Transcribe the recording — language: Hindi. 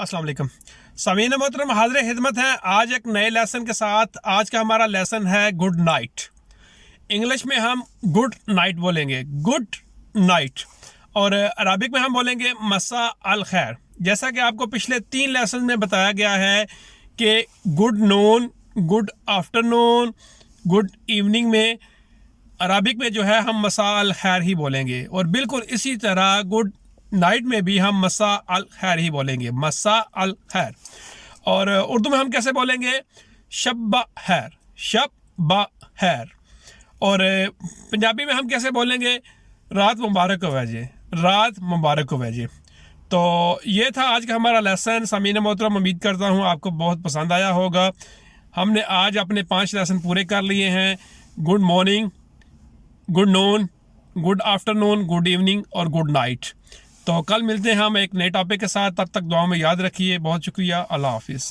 अस्सलाम वालेकुम। सामीन मोहतरम, हाज़िर खिदमत है आज एक नए लेसन के साथ। आज का हमारा लेसन है गुड नाइट। इंग्लिश में हम गुड नाइट बोलेंगे, गुड नाइट, और अरबिक में हम बोलेंगे मसा अल खैर। जैसा कि आपको पिछले 3 लेसन में बताया गया है कि good noon, good afternoon, good evening में अरबिक में जो है हम मसा अल खैर ही बोलेंगे, और बिल्कुल इसी तरह गुड नाइट में भी हम मसा अल खैर ही बोलेंगे, मसा अल खैर। और उर्दू में हम कैसे बोलेंगे? शब्बा खैर, शब्बा खैर। और पंजाबी में हम कैसे बोलेंगे? रात मुबारक हो जी, रात मुबारक हो जी। तो ये था आज का हमारा लेसन। सामीन मोहतरम, उम्मीद करता हूँ आपको बहुत पसंद आया होगा। हमने आज अपने 5 लेसन पूरे कर लिए हैं। Good morning, good noon, good afternoon, good evening और गुड नाइट। तो कल मिलते हैं हम एक नए टॉपिक के साथ। तब तक दुआ में याद रखिए। बहुत शुक्रिया। अल्लाह हाफिज़।